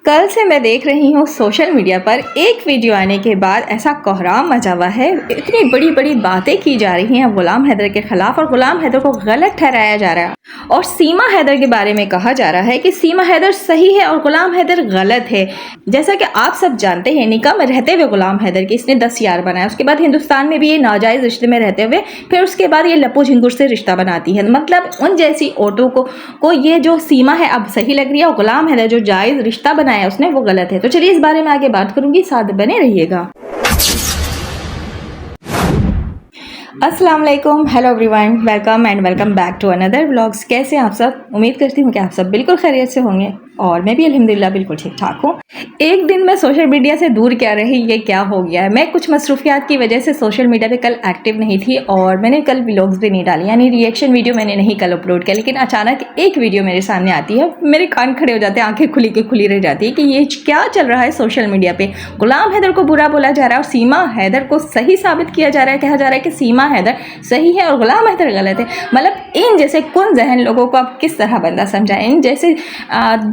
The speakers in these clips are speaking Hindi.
कल से मैं देख रही हूँ सोशल मीडिया पर एक वीडियो आने के बाद ऐसा कोहराम मचा हुआ है। इतनी बड़ी बड़ी बातें की जा रही हैं गुलाम हैदर के खिलाफ और गुलाम हैदर को गलत ठहराया जा रहा है और सीमा हैदर के बारे में कहा जा रहा है कि सीमा हैदर सही है और गुलाम हैदर गलत है। जैसा कि आप सब जानते हैं, निकाह में रहते हुए गुलाम हैदर की इसने 10 यार बनाया, उसके बाद हिंदुस्तान में भी ये नाजायज़ रिश्ते में रहते हुए फिर उसके बाद ये लपो झिंगुर से रिश्ता बनाती है। मतलब उन जैसी औरतों को ये जो सीमा है अब सही लग रही है और गुलाम हैदर जो जायज़ रिश्ता बनाया उसने वो गलत है। तो चलिए इस बारे में आगे बात करूंगी, साथ बने रहिएगा। अस्सलाम वालेकुम, hello everyone, welcome and welcome back to another vlogs. कैसे हैं आप सब? उम्मीद करती हूँ कि आप सब बिल्कुल खैरियत से होंगे और मैं भी अल्हम्दुलिल्लाह बिल्कुल ठीक ठाक हूँ। एक दिन मैं सोशल मीडिया से दूर क्या रही, ये क्या हो गया है। मैं कुछ मसरूफियात की वजह से सोशल मीडिया पे कल एक्टिव नहीं थी और मैंने कल व्लॉग्स भी नहीं डाली, यानी रिएक्शन वीडियो मैंने नहीं कल अपलोड किया। लेकिन अचानक एक वीडियो मेरे सामने आती है, मेरे कान खड़े हो जाते हैं, आंखें खुली के खुली रह जाती है कि ये क्या चल रहा है सोशल मीडिया पे। गुलाम हैदर को बुरा बोला जा रहा है और सीमा हैदर को सही साबित किया जा रहा है। कहा जा रहा है कि सीमा हैदर सही है और गुलाम हैदर गलत है। मतलब इन जैसे कुन जहन लोगों को आप किस तरह बंदा समझाएं, इन जैसे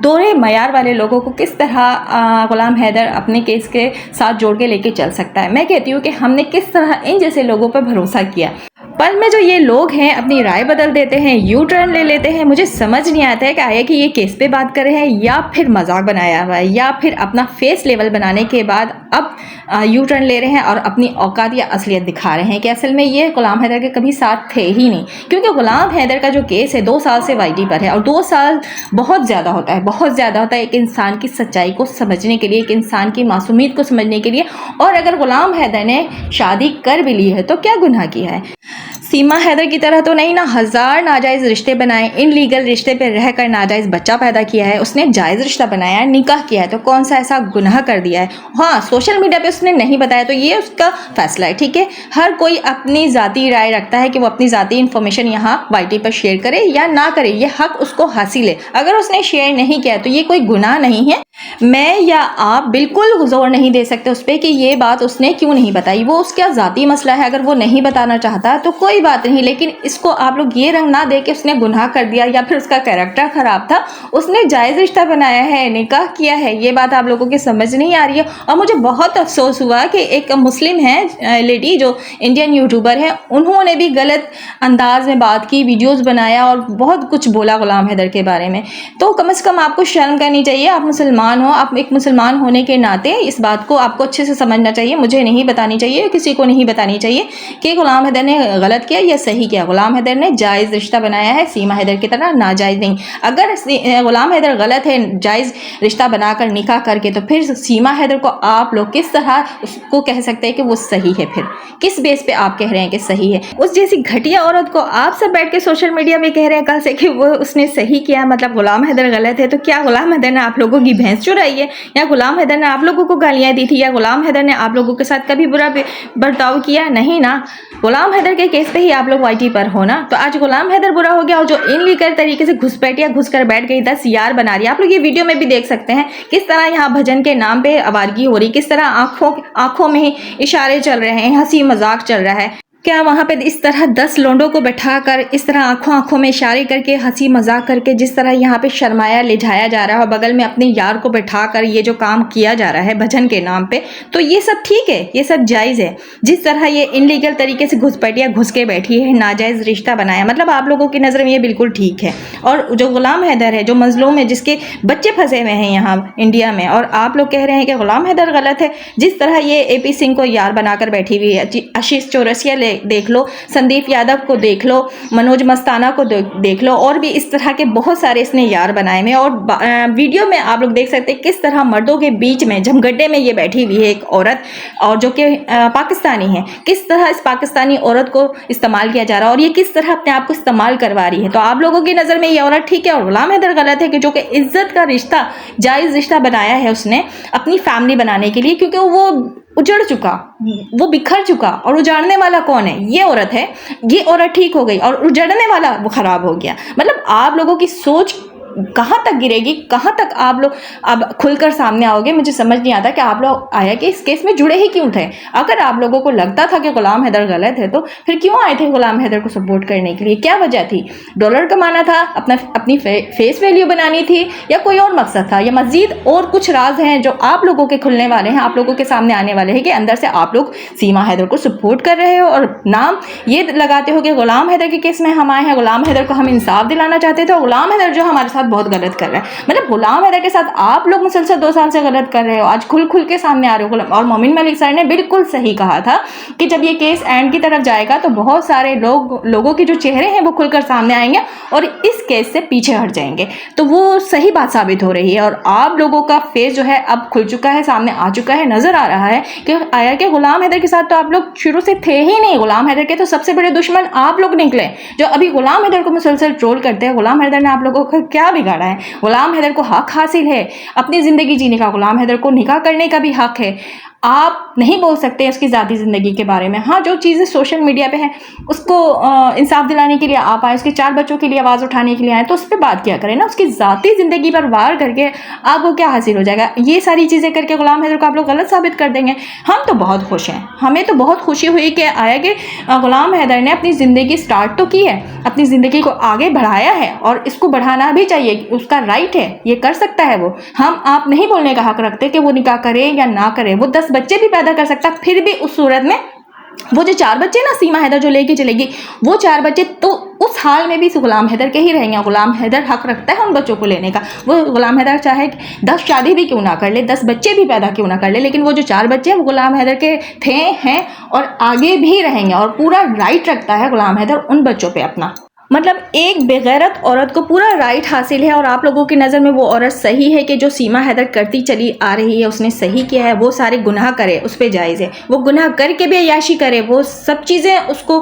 दोहरे मयार वाले लोगों को किस तरह गुलाम हैदर अपने केस के साथ जोड़ के लेके चल सकता है। मैं कहती हूँ कि हमने किस तरह इन जैसे लोगों पर भरोसा किया। पल में जो ये लोग हैं अपनी राय बदल देते हैं, यू टर्न ले लेते हैं। मुझे समझ नहीं आता है कि आया कि ये केस पे बात कर रहे हैं या फिर मजाक बनाया हुआ है या फिर अपना फेस लेवल बनाने के बाद अब यू टर्न ले रहे हैं और अपनी औकात या असलियत दिखा रहे हैं कि असल में ये गुलाम हैदर के कभी साथ थे ही नहीं। क्योंकि गुलाम हैदर का जो केस है 2 साल से वाईटी पर है और 2 साल बहुत ज़्यादा होता है, बहुत ज़्यादा होता है एक इंसान की सच्चाई को समझने के लिए, एक इंसान की मासूमियत को समझने के लिए। और अगर गुलाम हैदर ने शादी कर भी ली है तो क्या गुनाह किया है? सीमा हैदर की तरह तो नहीं ना, 1000 नाजायज़ रिश्ते बनाए, इनलीगल रिश्ते पे रहकर नाजायज़ बच्चा पैदा किया है, उसने जायज़ रिश्ता बनाया, निकाह किया है, तो कौन सा ऐसा गुनाह कर दिया है? हाँ, सोशल मीडिया पे उसने नहीं बताया तो ये उसका फैसला है, ठीक है। हर कोई अपनी ज़ाती राय रखता है कि वो अपनी ज़ाती इन्फॉर्मेशन यहाँ वाईटी पर शेयर करे या ना करे, ये हक उसको हासिल है। अगर उसने शेयर नहीं किया तो ये कोई गुनाह नहीं है। मैं या आप बिल्कुल जोर नहीं दे सकते उस पर कि ये बात उसने क्यों नहीं बताई, वो उसका ज़ाती मसला है। अगर वो नहीं बताना चाहता तो कोई बात नहीं, लेकिन इसको आप लोग ये रंग ना दे कि उसने गुनाह कर दिया या फिर उसका कैरेक्टर ख़राब था। उसने जायज़ रिश्ता बनाया है, निकाह किया है, ये बात आप लोगों की समझ नहीं आ रही है। और मुझे बहुत अफसोस हुआ कि एक मुस्लिम है लेडी जो इंडियन यूट्यूबर है, उन्होंने भी गलत अंदाज में बात की, वीडियोज़ बनाया और बहुत कुछ बोला गुलाम हैदर के बारे में। तो कम से कम आपको शर्म करनी चाहिए। आप मुसलमान हो, आप एक मुसलमान होने के नाते इस बात को आपको अच्छे से समझना चाहिए। मुझे नहीं बतानी चाहिए, किसी को नहीं बतानी चाहिए कि गुलाम हैदर ने गलत किया या सही किया। गुलाम हैदर ने जायज़ रिश्ता बनाया है, सीमा हैदर की तरह नाजायज़ नहीं। अगर गुलाम हैदर गलत है जायज़ रिश्ता बनाकर निकाह करके, तो फिर सीमा हैदर को आप लोग किस तरह उसको कह सकते हैं कि वो सही है? फिर किस बेस पे आप कह रहे हैं कि सही है? उस जैसी घटिया औरत को आप सब बैठ के सोशल मीडिया में कह रहे हैं कल से कि वो उसने सही किया, मतलब गुलाम हैदर गलत है। तो क्या गुलाम हैदर ने आप लोगों की भैंस चुराई है या गुलाम हैदर ने आप लोगों को गालियां दी थी या गुलाम हैदर ने आप लोगों के साथ कभी बुरा बर्ताव किया? नहीं ना। गुलाम हैदर के केस पे ही आप लोग वाईटी पर हो ना। तो आज गुलाम हैदर बुरा हो गया और जो इनलीगल तरीके से घुसपैठिया घुस कर बैठ गई 10 यार बना रही है। आप लोग ये वीडियो में भी देख सकते हैं किस तरह यहाँ भजन के नाम पे आवारगी हो रही, किस तरह आंखों में ही इशारे चल रहे हैं, हंसी मजाक चल रहा है। क्या वहाँ पे इस तरह 10 लोंडों को बैठाकर इस तरह आंखों में इशारे करके हंसी मजाक करके जिस तरह यहाँ पे शर्माया लिझाया जा रहा है और बगल में अपने यार को बैठाकर ये जो काम किया जा रहा है भजन के नाम पे, तो ये सब ठीक है, ये सब जायज़ है। जिस तरह ये इनलीगल तरीके से घुसपैठिया घुस के बैठी है, नाजायज़ रिश्ता बनाया, मतलब आप लोगों की नज़र में ये बिल्कुल ठीक है। और जो गुलाम हैदर है, जो मजलूम है, जिसके बच्चे फंसे हुए हैं यहाँ इंडिया में, और आप लोग कह रहे हैं कि गुलाम हैदर गलत है। जिस तरह ये AP सिंह को यार बनाकर बैठी हुई है, आशीष चौरसिया देख लो, संदीप यादव को देख लो, मनोज मस्ताना को देख लो, और भी इस तरह के बहुत सारे इसने यार बनाए में। और वीडियो में आप लोग देख सकते हैं किस तरह मर्दों के बीच में झमगड्डे में ये बैठी हुई है एक औरत, और जो कि पाकिस्तानी है। किस तरह इस पाकिस्तानी औरत को इस्तेमाल किया जा रहा है और ये किस तरह अपने आप को इस्तेमाल करवा रही है। तो आप लोगों की नज़र में ये औरत ठीक है और गुलाम हैदर गलत है कि जो कि इज्जत का रिश्ता, जायज़ रिश्ता बनाया है उसने अपनी फैमिली बनाने के लिए, क्योंकि वो उजड़ चुका, वो बिखर चुका। और उजाड़ने वाला कौन है? ये औरत है। ये औरत ठीक हो गई और उजड़ने वाला वो खराब हो गया। मतलब आप लोगों की सोच कहाँ तक गिरेगी, कहाँ तक आप लोग अब खुलकर सामने आओगे। मुझे समझ नहीं आता कि आप लोग आया कि इस केस में जुड़े ही क्यों थे। अगर आप लोगों को लगता था कि गुलाम हैदर गलत है तो फिर क्यों आए थे गुलाम हैदर को सपोर्ट करने के लिए? क्या वजह थी? डॉलर कमाना था, अपनी फेस वैल्यू बनानी थी, या कोई और मकसद था? या मजीद और कुछ राज हैं जो आप लोगों के खुलने वाले हैं, आप लोगों के सामने आने वाले हैं कि अंदर से आप लोग सीमा हैदर को सपोर्ट कर रहे हो और नाम ये लगाते हो कि गुलाम हैदर के केस में हम आए हैं, गुलाम हैदर को हम इंसाफ दिलाना चाहते थे, गुलाम हैदर जो हमारे साथ बहुत गलत कर रहा है। मतलब गुलाम हैदर के साथ आप लोग मुसलसल 2 साल से गलत कर रहे हो, आज खुल खुल के सामने आ रहे हो। और मोमिन मलिक सर ने बिल्कुल सही कहा था कि जब ये केस एंड की तरफ जाएगा तो बहुत सारे लोगों के जो चेहरे हैं वो खुलकर सामने आएंगे और इस केस से पीछे हट जाएंगे। तो वो सही बात साबित हो रही है और आप लोगों का फेस जो है अब खुल चुका है, सामने आ चुका है, नजर आ रहा है कि आया कि गुलाम हैदर के साथ तो आप लोग शुरू से थे ही नहीं। गुलाम हैदर के तो सबसे बड़े दुश्मन आप लोग निकले जो अभी गुलाम हैदर को मुसलसल ट्रोल करते हैं। गुलाम हैदर ने आप लोगों को क्या बिगाड़ा है? गुलाम हैदर को हक हासिल है अपनी जिंदगी जीने का, गुलाम हैदर को निकाह करने का भी हक है। आप नहीं बोल सकते उसकी ज़ाती ज़िंदगी के बारे में। हाँ, जो चीज़ें सोशल मीडिया पे हैं उसको इंसाफ दिलाने के लिए आप आए, उसके 4 बच्चों के लिए आवाज़ उठाने के लिए आए, तो उस पर बात किया करें ना। उसकी ज़ाती ज़िंदगी पर वार करके आपको क्या हासिल हो जाएगा? ये सारी चीज़ें करके गुलाम हैदर को आप लोग गलत साबित कर देंगे। हम तो बहुत खुश हैं, हमें तो बहुत खुशी हुई कि आया कि गुलाम हैदर ने अपनी ज़िंदगी स्टार्ट तो की है, अपनी ज़िंदगी को आगे बढ़ाया है और इसको बढ़ाना भी चाहिए, उसका राइट है, ये कर सकता है वो। हम आप नहीं बोलने का हक रखते कि वो निकाह करे या ना करे। वो 10 बच्चे भी पैदा कर सकता, फिर भी उस सूरत में वो जो 4 बच्चे ना सीमा हैदर जो लेके चलेगी, वो 4 बच्चे तो उस हाल में भी गुलाम हैदर के ही रहेंगे। गुलाम हैदर हक रखता है उन बच्चों को लेने का। वो गुलाम हैदर चाहे 10 शादी भी क्यों ना कर ले, 10 बच्चे भी पैदा क्यों ना कर ले, लेकिन वो जो 4 बच्चे हैं वो गुलाम हैदर के थे, हैं और आगे भी रहेंगे। और पूरा राइट रखता है गुलाम हैदर उन बच्चों पे अपना। मतलब एक बेगैरत औरत को पूरा राइट हासिल है और आप लोगों की नज़र में वो औरत सही है कि जो सीमा हैदर करती चली आ रही है, उसने सही किया है। वो सारे गुनाह करे, उस पर जायज़ है। वो गुनाह करके भी अय्याशी करे, वो सब चीज़ें उसको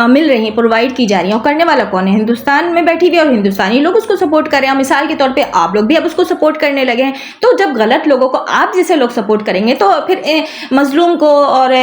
मिल रही हैं, प्रोवाइड की जा रही हैं। और करने वाला कौन है? हिंदुस्तान में बैठी हुई और हिंदुस्तानी लोग उसको सपोर्ट करें। और मिसाल के तौर पर आप लोग भी अब उसको सपोर्ट करने लगे हैं। तो जब गलत लोगों को आप जैसे लोग सपोर्ट करेंगे तो फिर मजलूम को और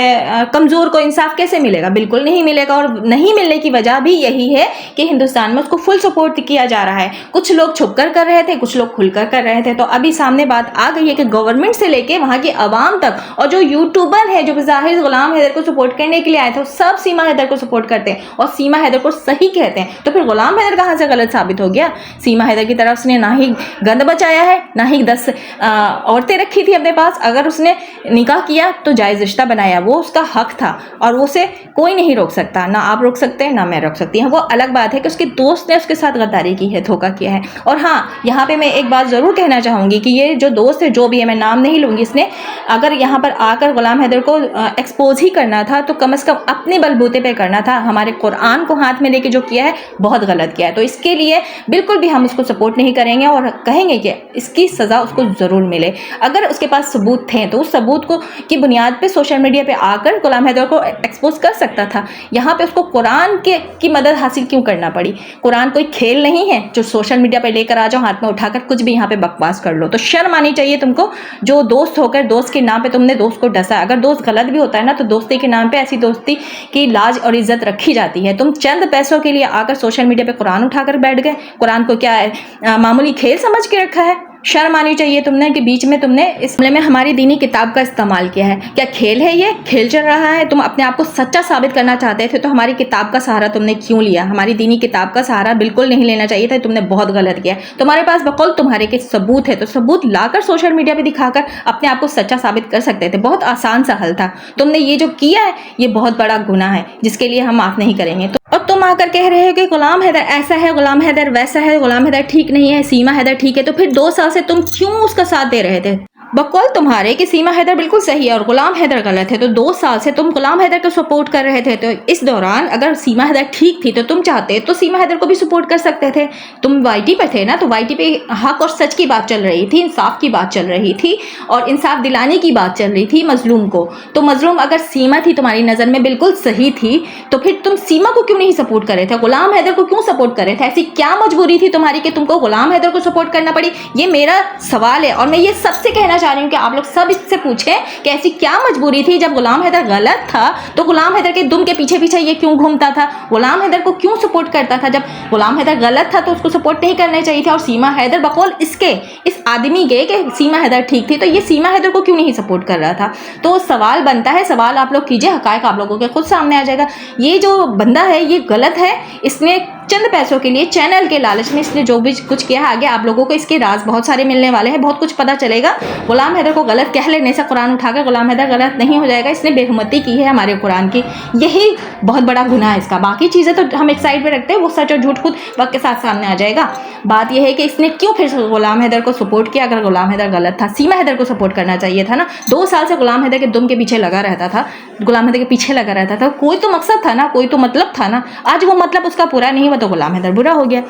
कमज़ोर को इंसाफ कैसे मिलेगा? बिल्कुल नहीं मिलेगा। और नहीं मिलने की वजह भी यही है कि हिंदुस्तान में उसको फुल सपोर्ट किया जा रहा है। कुछ लोग छुपकर कर रहे थे, कुछ लोग खुलकर कर रहे थे। तो अभी सामने बात आ गई है कि गवर्नमेंट से लेके वहां की आवाम तक और जो यूट्यूबर है जो ज़ाहिर गुलाम हैदर को सपोर्ट करने के लिए आए थे, सब सीमा हैदर को सपोर्ट करते हैं और सीमा हैदर को सही कहते हैं। तो फिर गुलाम हैदर कहां से गलत साबित हो गया? सीमा हैदर की तरफ उसने ना ही गंद बचाया है, ना ही 10 औरतें रखी थी अपने पास। अगर उसने निकाह किया तो जायज़ रिश्ता बनाया, वो उसका हक था और उसे कोई नहीं रोक सकता। ना आप रोक सकते हैं, ना मैं रोक सकती हूँ। वो अलग बात है कि उसके दोस्त ने उसके साथ गद्दारी की है, धोखा किया है। और हाँ, यहाँ पे मैं एक बात ज़रूर कहना चाहूँगी कि ये जो दोस्त है, जो भी है, मैं नाम नहीं लूँगी, इसने अगर यहाँ पर आकर गुलाम हैदर को एक्सपोज ही करना था तो कम से कम अपने बलबूते पे करना था। हमारे कुरान को हाथ में लेके जो किया है बहुत गलत किया है। तो इसके लिए बिल्कुल भी हम उसको सपोर्ट नहीं करेंगे और कहेंगे कि इसकी सज़ा उसको ज़रूर मिले। अगर उसके पास सबूत थे तो उस सबूत को की बुनियाद पर सोशल मीडिया पर आकर गुलाम हैदर को एक्सपोज कर सकता था। यहाँ पर उसको कुरान की मदद हासिल क्यों करना पड़ी? कुरान कोई खेल नहीं है जो सोशल मीडिया पे लेकर आ जाओ, हाथ में उठाकर कुछ भी यहाँ पे बकवास कर लो। तो शर्म आनी चाहिए तुमको, जो दोस्त होकर दोस्त के नाम पे तुमने दोस्त को डसा। अगर दोस्त गलत भी होता है ना तो दोस्ती के नाम पे ऐसी दोस्ती की लाज और इज्जत रखी जाती है। तुम चंद पैसों के लिए आकर सोशल मीडिया पे कुरान उठाकर बैठ गए। कुरान को क्या है, मामूली खेल समझ के रखा है। शर्म आनी चाहिए तुमने कि बीच में तुमने इस मामले में हमारी दीनी किताब का इस्तेमाल किया है। क्या खेल है? ये खेल चल रहा है? तुम अपने आप को सच्चा साबित करना चाहते थे तो हमारी किताब का सहारा तुमने क्यों लिया? हमारी दीनी किताब का सहारा बिल्कुल नहीं लेना चाहिए था। तुमने बहुत गलत किया। तुम्हारे पास बकौल तुम्हारे के सबूत है तो सबूत लाकर सोशल मीडिया पर दिखाकर अपने आप को सच्चा साबित कर सकते थे। बहुत आसान सा हल था। तुमने ये जो किया है ये बहुत बड़ा गुनाह है जिसके लिए हम माफ़ नहीं करेंगे। और तुम आकर कह रहे हो कि गुलाम हैदर ऐसा है, गुलाम हैदर वैसा है, गुलाम हैदर ठीक नहीं है, सीमा हैदर ठीक है। तो फिर 2 साल से तुम क्यों उसका साथ दे रहे थे? बकौल तुम्हारे कि सीमा हैदर बिल्कुल सही है और गुलाम हैदर गलत है, तो 2 साल से तुम गुलाम हैदर को सपोर्ट कर रहे थे। तो इस दौरान अगर सीमा हैदर ठीक थी तो तुम चाहते तो सीमा हैदर को भी सपोर्ट कर सकते थे। तुम वाईटी पे थे ना, तो वाईटी पे हक और सच की बात चल रही थी, इंसाफ की बात चल रही थी और इंसाफ दिलाने की बात चल रही थी मजलूम को। तो मजलूम अगर सीमा थी तुम्हारी नज़र में बिल्कुल सही थी तो फिर तुम सीमा को क्यों नहीं सपोर्ट कर रहे थे? गुलाम हैदर को क्यों सपोर्ट कर रहे थे? ऐसी क्या मजबूरी थी तुम्हारी कि तुमको गुलाम हैदर को सपोर्ट करना पड़ी? ये मेरा सवाल है और मैं ये सबसे कहना चाह रही हूँ कि आप लोग सब इससे पूछें कि ऐसी क्या मजबूरी थी जब गुलाम हैदर गलत था तो गुलाम हैदर के दुम के पीछे पीछे ये क्यों घूमता था, गुलाम हैदर को क्यों सपोर्ट करता था। जब गुलाम हैदर गलत था तो उसको सपोर्ट नहीं करना चाहिए था। और सीमा हैदर बकौल इसके इस आदमी के कि सीमा हैदर ठीक थी तो ये सीमा हैदर को क्यों नहीं सपोर्ट कर रहा था। तो सवाल बनता है, सवाल आप लोग कीजिए, हकायक आप लोगों के खुद सामने आ जाएगा। ये जो बंदा है ये गलत है, इसने चंद पैसों के लिए चैनल के लालच में इसने जो भी कुछ किया है, आगे आप लोगों को इसके राज बहुत सारे मिलने वाले हैं, बहुत कुछ पता चलेगा। गुलाम हैदर को गलत कह लेने से कुरान उठाकर गुलाम हैदर गलत नहीं हो जाएगा। इसने बेहुरमती की है हमारे कुरान की, यही बहुत बड़ा गुनाह है इसका। बाकी चीज़ें तो हम एक साइड पे रखते हैं, वो सच और झूठ खुद वक्त के साथ सामने आ जाएगा। बात यह है कि इसने क्यों फिर गुलाम हैदर को सपोर्ट किया। अगर गुलाम हैदर गलत था, सीमा हैदर को सपोर्ट करना चाहिए था ना। 2 साल से गुलाम हैदर के दुम के पीछे लगा रहता था, गुलाम हैदर के पीछे लगा रहता था। कोई तो मकसद था ना, कोई तो मतलब था ना। आज वो मतलब उसका पूरा नहीं हुआ तो गुलाम हैदर बुरा हो गया।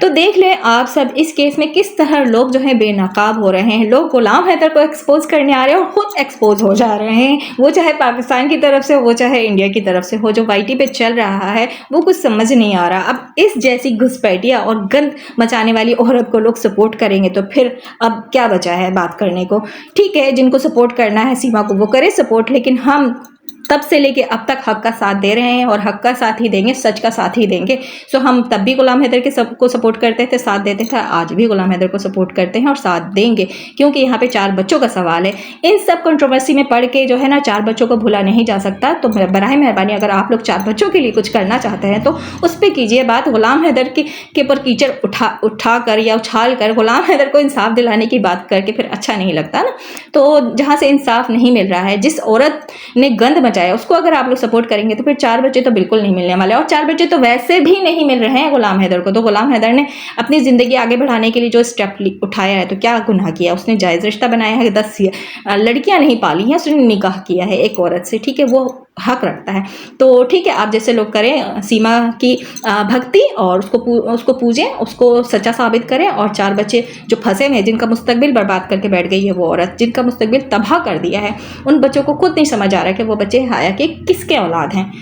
तो देख ले आप सब इस केस में किस तरह लोग जो है बेनकाब हो रहे हैं। लोग गुलाम हैदर को एक्सपोज करने आ रहे हैं और खुद एक्सपोज हो जा रहे हैं, वो चाहे पाकिस्तान की तरफ से वो चाहे इंडिया की तरफ से हो। जो वाईटी पे चल रहा है वो कुछ समझ नहीं आ रहा। अब इस जैसी घुसपैठिया और गंद मचाने वाली औरत को लोग सपोर्ट करेंगे तो फिर अब क्या बचा है बात करने को। ठीक है, जिनको सपोर्ट करना है सीमा को वो करे सपोर्ट, लेकिन हम तब से लेके अब तक हक का साथ दे रहे हैं और हक का साथ ही देंगे, सच का साथ ही देंगे। सो हम तब भी गुलाम हैदर के सबको सपोर्ट करते थे, साथ देते थे, आज भी गुलाम हैदर को सपोर्ट करते हैं और साथ देंगे, क्योंकि यहाँ पे 4 बच्चों का सवाल है। इन सब कंट्रोवर्सी में पढ़ के जो है ना 4 बच्चों को भूला नहीं जा सकता। तो बराए मेहरबानी अगर आप लोग 4 बच्चों के लिए कुछ करना चाहते हैं तो उस पर कीजिए बात। गुलाम हैदर के ऊपर कीचड़ उठा कर या उछाल कर गुलाम हैदर को इंसाफ दिलाने की बात करके फिर अच्छा नहीं लगता ना। तो जहाँ से इंसाफ नहीं मिल रहा है, जिस औरत ने गंद मचाया उसको अगर आप लोग सपोर्ट करेंगे तो फिर 4 बच्चे तो बिल्कुल नहीं मिलने वाले। और 4 बच्चे तो वैसे भी नहीं मिल रहे हैं गुलाम हैदर को। तो गुलाम हैदर ने अपनी ज़िंदगी आगे बढ़ाने के लिए जो स्टेप उठाया है तो क्या गुनाह किया। उसने जायज़ रिश्ता बनाया है, 10 लड़कियां नहीं पाली हैं, उसने निकाह किया है एक औरत से। ठीक है, वो हक रखता है। तो ठीक है, आप जैसे लोग करें सीमा की भक्ति और उसको पूजें, उसको सच्चा साबित करें। और 4 बच्चे जो फंसे हुए हैं, जिनका मुस्तकबिल बर्बाद करके बैठ गई है वो औरत, जिनका मुस्तकबिल तबाह कर दिया है, उन बच्चों को खुद नहीं समझ आ रहा है कि वो बच्चे हाया के किसके औलाद हैं।